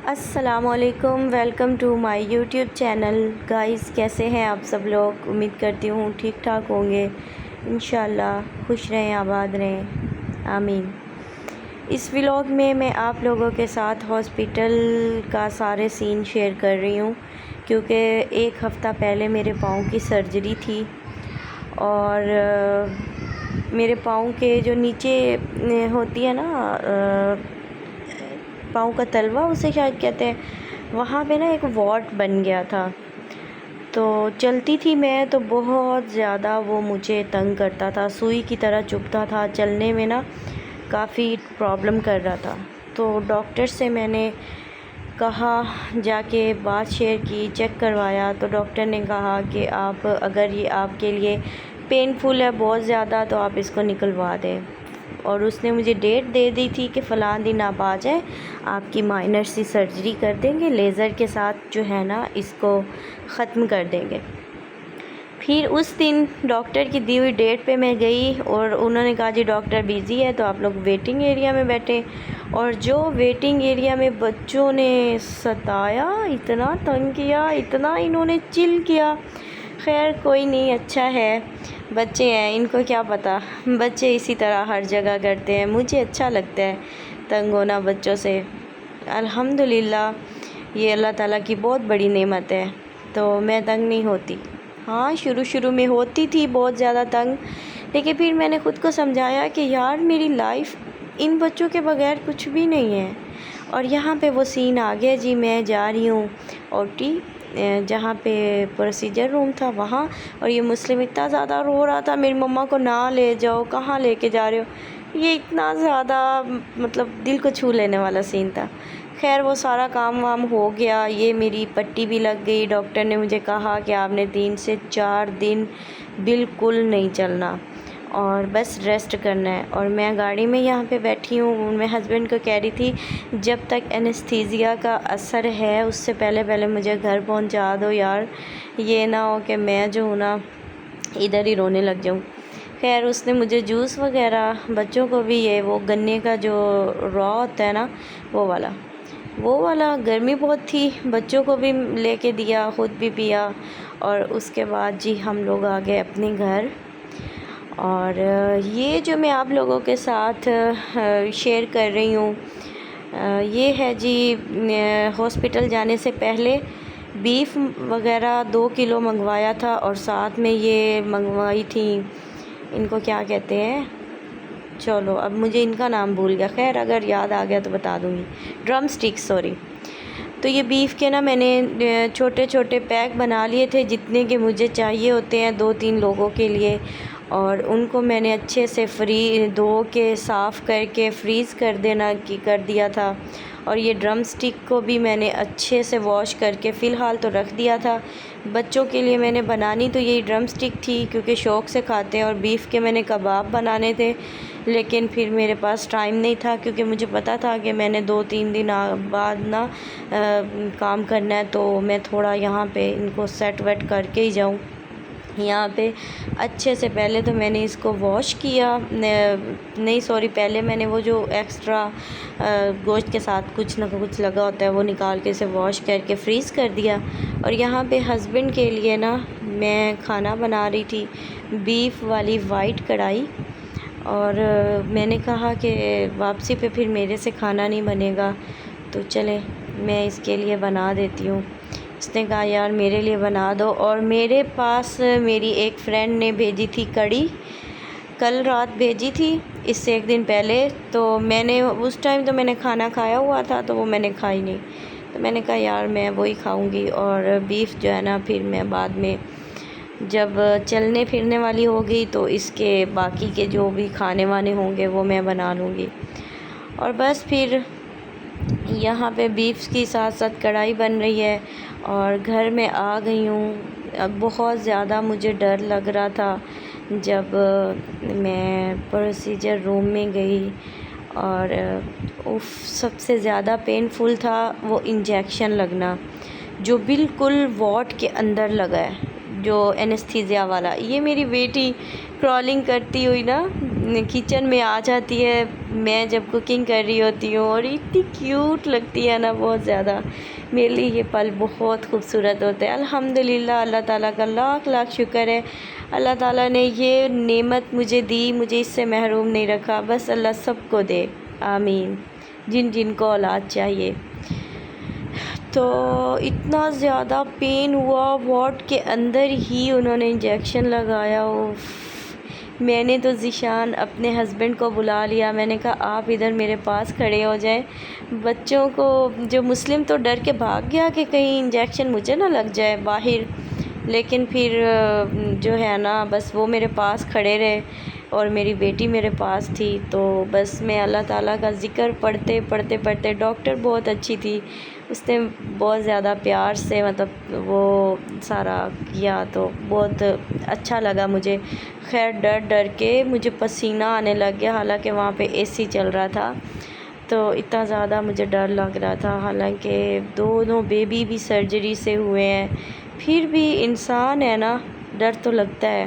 السلام علیکم، welcome to my YouTube channel guys. کیسے ہیں آپ سب لوگ؟ امید کرتی ہوں ٹھیک ٹھاک ہوں گے انشاءاللہ۔ خوش رہیں، آباد رہیں، آمین۔ اس ولاگ میں آپ لوگوں کے ساتھ ہاسپٹل کا سارے سین شیئر کر رہی ہوں، کیونکہ ایک ہفتہ پہلے میرے پاؤں کی سرجری تھی اور میرے پاؤں کے جو نیچے ہوتی ہے نا پاؤں کا تلوا، اسے شاید کہتے ہیں، وہاں پہ نا ایک واٹ بن گیا تھا۔ تو چلتی تھی میں تو بہت زیادہ وہ مجھے تنگ کرتا تھا، سوئی کی طرح چبھتا تھا، چلنے میں نا کافی پرابلم کر رہا تھا۔ تو ڈاکٹر سے میں نے کہا، جا کے بات شیئر کی، چیک کروایا، تو ڈاکٹر نے کہا کہ اگر یہ آپ کے لیے پینفل ہے بہت زیادہ تو آپ اس کو نکلوا دیں، اور اس نے مجھے ڈیٹ دے دی تھی کہ فلاں دن آپ آ جائیں، آپ کی مائنر سی سرجری کر دیں گے، لیزر کے ساتھ جو ہے نا اس کو ختم کر دیں گے۔ پھر اس دن ڈاکٹر کی دی ہوئی ڈیٹ پہ میں گئی اور انہوں نے کہا جی ڈاکٹر بیزی ہے تو آپ لوگ ویٹنگ ایریا میں بیٹھیں، اور جو ویٹنگ ایریا میں بچوں نے ستایا، اتنا تنگ کیا، اتنا انہوں نے چل کیا۔ خیر کوئی نہیں، اچھا ہے، بچے ہیں، ان کو کیا پتہ، بچے اسی طرح ہر جگہ کرتے ہیں، مجھے اچھا لگتا ہے تنگ ہونا بچوں سے۔ الحمدللہ یہ اللہ تعالیٰ کی بہت بڑی نعمت ہے، تو میں تنگ نہیں ہوتی۔ ہاں شروع میں ہوتی تھی بہت زیادہ تنگ، لیکن پھر میں نے خود کو سمجھایا کہ یار میری لائف ان بچوں کے بغیر کچھ بھی نہیں ہے۔ اور یہاں پہ وہ سین آ گیا جی، میں جا رہی ہوں اوٹی جہاں پہ پروسیجر روم تھا وہاں، اور یہ مسلم اتنا زیادہ رو رہا تھا میری مما کو، نہ لے جاؤ، کہاں لے کے جا رہے ہو، یہ اتنا زیادہ مطلب دل کو چھو لینے والا سین تھا۔ خیر وہ سارا کام وام ہو گیا، یہ میری پٹی بھی لگ گئی۔ ڈاکٹر نے مجھے کہا کہ آپ نے 3 سے 4 دن بالکل نہیں چلنا اور بس ریسٹ کرنا ہے، اور میں گاڑی میں یہاں پہ بیٹھی ہوں، میں ہسبینڈ کو کہہ رہی تھی جب تک اینستھیزیا کا اثر ہے اس سے پہلے مجھے گھر پہنچا دو یار، یہ نہ ہو کہ میں جو ہوں نا ادھر ہی رونے لگ جاؤں۔ خیر اس نے مجھے جوس وغیرہ، بچوں کو بھی یہ وہ گنے کا جو را ہوتا ہے نا وہ والا، گرمی بہت تھی، بچوں کو بھی لے کے دیا، خود بھی پیا، اور اس کے بعد جی ہم لوگ آ گئے اپنے گھر۔ اور یہ جو میں آپ لوگوں کے ساتھ شیئر کر رہی ہوں یہ ہے جی ہاسپٹل جانے سے پہلے بیف وغیرہ 2 کلو منگوایا تھا، اور ساتھ میں یہ منگوائی تھی، ان کو کیا کہتے ہیں، چلو اب مجھے ان کا نام بھول گیا، خیر اگر یاد آ گیا تو بتا دوں گی، ڈرم سٹک، سوری۔ تو یہ بیف کے نا میں نے چھوٹے چھوٹے پیک بنا لیے تھے جتنے کہ مجھے چاہیے ہوتے ہیں 2-3 لوگوں کے لیے، اور ان کو میں نے اچھے سے دھو کے صاف کر کے فریز کر دیا تھا، اور یہ ڈرم سٹک کو بھی میں نے اچھے سے واش کر کے فی الحال تو رکھ دیا تھا۔ بچوں کے لیے میں نے بنانی تو یہی ڈرم سٹک تھی کیونکہ شوق سے کھاتے ہیں، اور بیف کے میں نے کباب بنانے تھے، لیکن پھر میرے پاس ٹائم نہیں تھا کیونکہ مجھے پتہ تھا کہ میں نے 2-3 دن بعد نا کام کرنا ہے، تو میں تھوڑا یہاں پہ ان کو سیٹ ویٹ کر کے ہی جاؤں۔ یہاں پہ اچھے سے پہلے تو میں نے اس کو واش کیا، پہلے میں نے وہ جو ایکسٹرا گوشت کے ساتھ کچھ نہ کچھ لگا ہوتا ہے وہ نکال کے اسے واش کر کے فریز کر دیا۔ اور یہاں پہ ہسبینڈ کے لیے نا میں کھانا بنا رہی تھی، بیف والی وائٹ کڑھائی، اور میں نے کہا کہ واپسی پہ پھر میرے سے کھانا نہیں بنے گا تو چلیں میں اس کے لیے بنا دیتی ہوں۔ اس نے کہا یار میرے لیے بنا دو، اور میرے پاس میری ایک فرینڈ نے بھیجی تھی کڑی، کل رات بھیجی تھی، اس سے 1 دن پہلے، تو میں نے اس ٹائم تو میں نے کھانا کھایا ہوا تھا تو وہ میں نے کھائی نہیں، تو میں نے کہا یار میں وہی کھاؤں گی، اور بیف جو ہے نا پھر میں بعد میں جب چلنے پھرنے والی ہو گئی تو اس کے باقی کے جو بھی کھانے وانے ہوں گے وہ میں بنا لوں گی۔ اور بس پھر یہاں پہ بیف کی ساتھ ساتھ کڑھائی بن رہی ہے، اور گھر میں آ گئی ہوں۔ اب بہت زیادہ مجھے ڈر لگ رہا تھا جب میں پروسیجر روم میں گئی، اور سب سے زیادہ پینفل تھا وہ انجیکشن لگنا جو بالکل واٹ کے اندر لگا ہے، جو اینستھیزیا والا۔ یہ میری بیٹی کرالنگ کرتی ہوئی نا کچن میں آ جاتی ہے میں جب کوکنگ کر رہی ہوتی ہوں، اور اتنی کیوٹ لگتی ہے نا، بہت زیادہ. میرے لیے یہ پل بہت خوبصورت ہوتے ہیں. الحمدللہ، اللہ تعالیٰ کا لاکھ لاکھ شکر ہے. اللہ تعالیٰ نے یہ نعمت مجھے دی، مجھے اس سے محروم نہیں رکھا. بس اللہ سب کو دے، آمین، جن جن کو اولاد چاہیے. تو اتنا زیادہ پین ہوا، وارڈ کے اندر ہی انہوں نے انجیکشن لگایا. میں نے تو ذیشان اپنے ہسبینڈ کو بلا لیا. میں نے کہا آپ ادھر میرے پاس کھڑے ہو جائیں. بچوں کو جو مسلم تو ڈر کے بھاگ گیا کہ کہیں انجیکشن مجھے نہ لگ جائے باہر، لیکن پھر جو ہے نا، بس وہ میرے پاس کھڑے رہے اور میری بیٹی میرے پاس تھی. تو بس میں اللہ تعالیٰ کا ذکر پڑھتے پڑھتے پڑھتے، ڈاکٹر بہت اچھی تھی، اس نے بہت زیادہ پیار سے مطلب وہ سارا کیا، تو بہت اچھا لگا مجھے. خیر ڈر ڈر کے مجھے پسینہ آنے لگ گیا، حالانکہ وہاں پہ اے سی چل رہا تھا. تو اتنا زیادہ مجھے ڈر لگ رہا تھا، حالانکہ دونوں بیبی بھی سرجری سے ہوئے ہیں. پھر بھی انسان ہے نا، ڈر تو لگتا ہے.